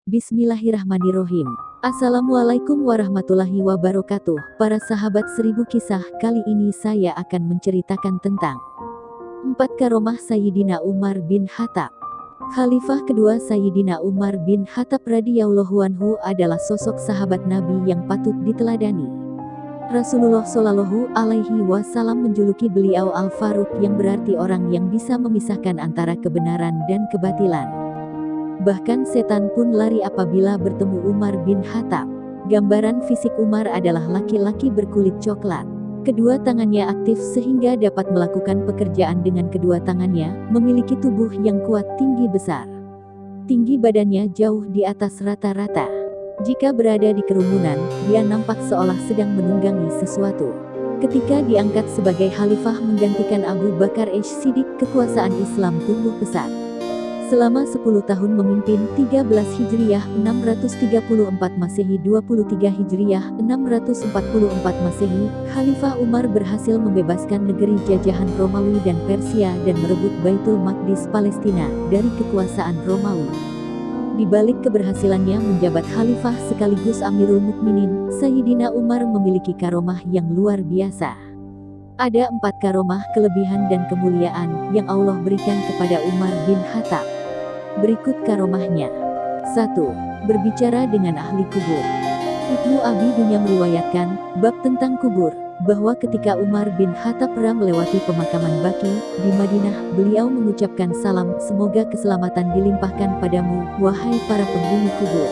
Bismillahirrahmanirrahim. Assalamualaikum warahmatullahi wabarakatuh. Para sahabat seribu kisah, kali ini saya akan menceritakan tentang 4 karomah Sayyidina Umar bin Khattab. Khalifah kedua Sayyidina Umar bin Khattab radhiyallahu anhu adalah sosok sahabat Nabi yang patut diteladani. Rasulullah Shallallahu alaihi wasallam menjuluki beliau Al-Faruq, yang berarti orang yang bisa memisahkan antara kebenaran dan kebatilan. Bahkan setan pun lari apabila bertemu Umar bin Khattab. Gambaran fisik Umar adalah laki-laki berkulit coklat. Kedua tangannya aktif sehingga dapat melakukan pekerjaan dengan kedua tangannya, memiliki tubuh yang kuat, tinggi besar. Tinggi badannya jauh di atas rata-rata. Jika berada di kerumunan, dia nampak seolah sedang menunggangi sesuatu. Ketika diangkat sebagai khalifah menggantikan Abu Bakar As-Siddiq, kekuasaan Islam tumbuh pesat. Selama 10 tahun memimpin, 13 Hijriah 634 Masehi 23 Hijriah 644 Masehi, Khalifah Umar berhasil membebaskan negeri jajahan Romawi dan Persia dan merebut Baitul Maqdis Palestina dari kekuasaan Romawi. Di balik keberhasilannya menjabat khalifah sekaligus Amirul Mukminin, Sayyidina Umar memiliki karomah yang luar biasa. Ada 4 karomah kelebihan dan kemuliaan yang Allah berikan kepada Umar bin Khattab. Berikut karomahnya. 1. Berbicara dengan ahli kubur. Ibnu Abi Dunya meriwayatkan, bab tentang kubur, bahwa ketika Umar bin Khattab pernah melewati pemakaman Baqi di Madinah, beliau mengucapkan salam, semoga keselamatan dilimpahkan padamu, wahai para penghuni kubur.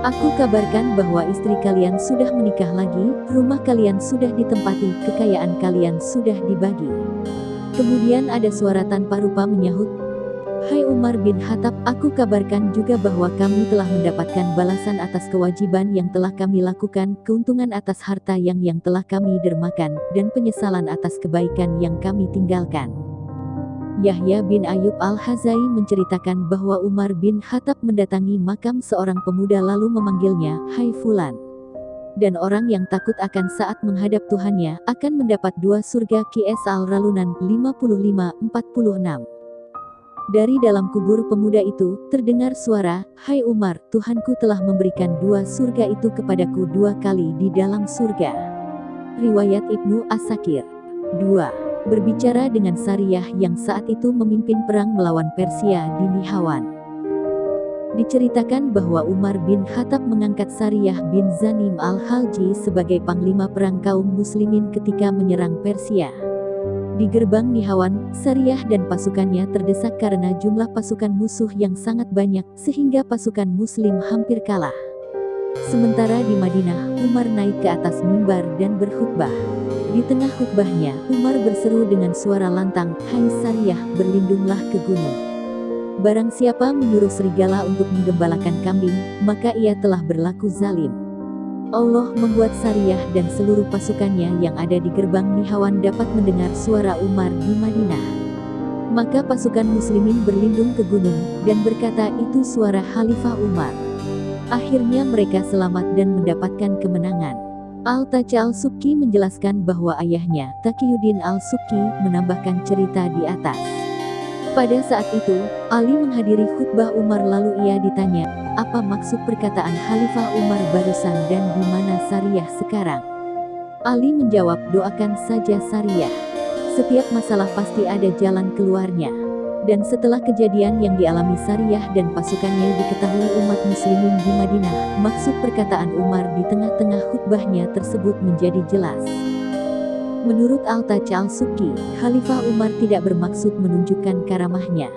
Aku kabarkan bahwa istri kalian sudah menikah lagi, rumah kalian sudah ditempati, kekayaan kalian sudah dibagi. Kemudian ada suara tanpa rupa menyahut, hai Umar bin Khattab, aku kabarkan juga bahwa kami telah mendapatkan balasan atas kewajiban yang telah kami lakukan, keuntungan atas harta yang telah kami dermakan, dan penyesalan atas kebaikan yang kami tinggalkan. Yahya bin Ayub Al-Hazai menceritakan bahwa Umar bin Khattab mendatangi makam seorang pemuda lalu memanggilnya, hai Fulan. Dan orang yang takut akan saat menghadap Tuhannya, akan mendapat 2 surga. Qs Al-Ralunan 55-46. Dari dalam kubur pemuda itu, terdengar suara, hai Umar, Tuhanku telah memberikan 2 surga itu kepadaku 2 kali di dalam surga. Riwayat Ibnu As-Sakir. 2. Berbicara dengan Sariyah yang saat itu memimpin perang melawan Persia di Nihawan. Diceritakan bahwa Umar bin Khattab mengangkat Sariyah bin Zanim Al-Khalji sebagai panglima perang kaum muslimin ketika menyerang Persia. Di gerbang Nihawan, Sariyah dan pasukannya terdesak karena jumlah pasukan musuh yang sangat banyak, sehingga pasukan muslim hampir kalah. Sementara di Madinah, Umar naik ke atas mimbar dan berkhutbah. Di tengah khutbahnya, Umar berseru dengan suara lantang, hai Sariyah, berlindunglah ke gunung. Barang siapa menyuruh serigala untuk menggembalakan kambing, maka ia telah berlaku zalim. Allah membuat Sariyah dan seluruh pasukannya yang ada di gerbang Nihawan dapat mendengar suara Umar di Madinah. Maka pasukan muslimin berlindung ke gunung, dan berkata itu suara Khalifah Umar. Akhirnya mereka selamat dan mendapatkan kemenangan. Al-Taca Al-Subki menjelaskan bahwa ayahnya, Taqiyuddin Al-Subki, menambahkan cerita di atas. Pada saat itu, Ali menghadiri khutbah Umar lalu ia ditanya, apa maksud perkataan Khalifah Umar barusan dan di mana Sariyah sekarang? Ali menjawab, doakan saja Sariyah. Setiap masalah pasti ada jalan keluarnya. Dan setelah kejadian yang dialami Sariyah dan pasukannya diketahui umat muslimin di Madinah, maksud perkataan Umar di tengah-tengah khutbahnya tersebut menjadi jelas. Menurut Al-Taca Al-Subki, Khalifah Umar tidak bermaksud menunjukkan karamahnya.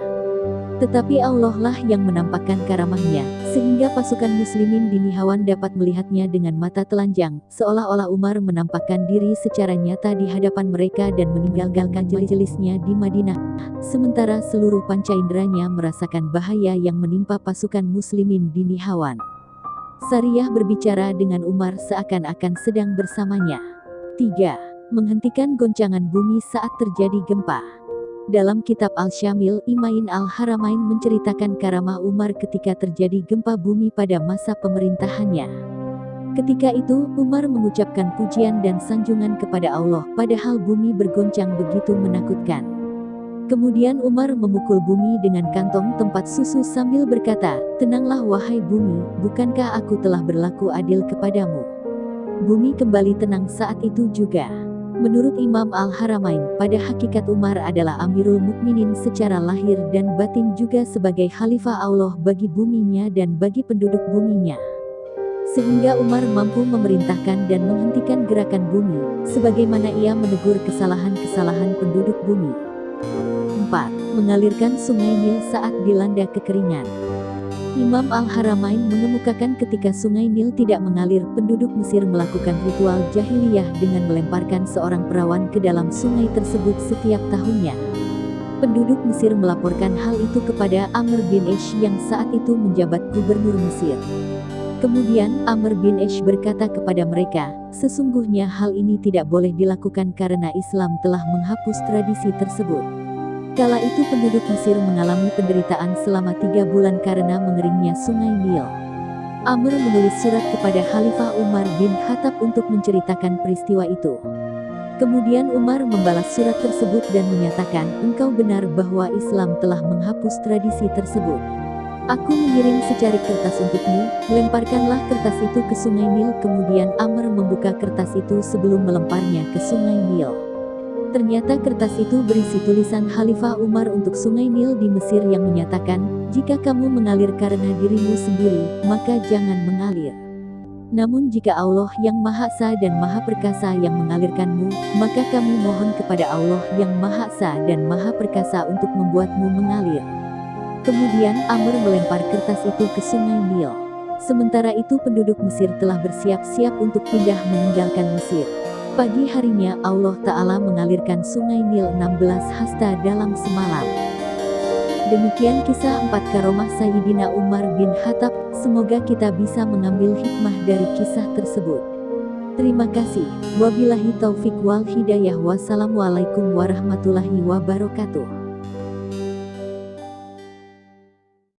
Tetapi Allah lah yang menampakkan karamahnya, sehingga pasukan muslimin di Nihawan dapat melihatnya dengan mata telanjang, seolah-olah Umar menampakkan diri secara nyata di hadapan mereka dan meninggalkan majelisnya di Madinah. Sementara seluruh panca inderanya merasakan bahaya yang menimpa pasukan muslimin di Nihawan. Sariyah berbicara dengan Umar seakan-akan sedang bersamanya. 3. Menghentikan goncangan bumi saat terjadi gempa. Dalam kitab Al-Syamil, Imain Al-Haramain menceritakan karamah Umar ketika terjadi gempa bumi pada masa pemerintahannya. Ketika itu, Umar mengucapkan pujian dan sanjungan kepada Allah, padahal bumi bergoncang begitu menakutkan. Kemudian Umar memukul bumi dengan kantong tempat susu sambil berkata, "Tenanglah wahai bumi, bukankah aku telah berlaku adil kepadamu?" Bumi kembali tenang saat itu juga. Menurut Imam Al-Haramain, pada hakikat Umar adalah Amirul Mukminin secara lahir dan batin juga sebagai Khalifah Allah bagi buminya dan bagi penduduk buminya. Sehingga Umar mampu memerintahkan dan menghentikan gerakan bumi, sebagaimana ia menegur kesalahan-kesalahan penduduk bumi. 4. Mengalirkan sungai Nil saat dilanda kekeringan. Imam Al-Haramain mengemukakan ketika sungai Nil tidak mengalir, penduduk Mesir melakukan ritual jahiliyah dengan melemparkan seorang perawan ke dalam sungai tersebut setiap tahunnya. Penduduk Mesir melaporkan hal itu kepada Amr bin Aish yang saat itu menjabat gubernur Mesir. Kemudian Amr bin Aish berkata kepada mereka, sesungguhnya hal ini tidak boleh dilakukan karena Islam telah menghapus tradisi tersebut. Kala itu penduduk Mesir mengalami penderitaan selama 3 bulan karena mengeringnya sungai Nil. Amr menulis surat kepada Khalifah Umar bin Khattab untuk menceritakan peristiwa itu. Kemudian Umar membalas surat tersebut dan menyatakan, "Engkau benar bahwa Islam telah menghapus tradisi tersebut. Aku mengirim secarik kertas untukmu, lemparkanlah kertas itu ke sungai Nil." Kemudian Amr membuka kertas itu sebelum melemparnya ke sungai Nil. Ternyata kertas itu berisi tulisan Khalifah Umar untuk sungai Nil di Mesir yang menyatakan, "Jika kamu mengalir karena dirimu sendiri, maka jangan mengalir. Namun jika Allah yang Maha Esa dan Maha Perkasa yang mengalirkanmu, maka kami mohon kepada Allah yang Maha Esa dan Maha Perkasa untuk membuatmu mengalir." Kemudian Amr melempar kertas itu ke sungai Nil. Sementara itu penduduk Mesir telah bersiap-siap untuk pindah meninggalkan Mesir. Pagi harinya Allah Ta'ala mengalirkan sungai Nil 16 hasta dalam semalam. Demikian kisah 4 karomah Sayyidina Umar bin Khattab. Semoga kita bisa mengambil hikmah dari kisah tersebut. Terima kasih. Wabillahi taufik wal hidayah. Wassalamualaikum warahmatullahi wabarakatuh.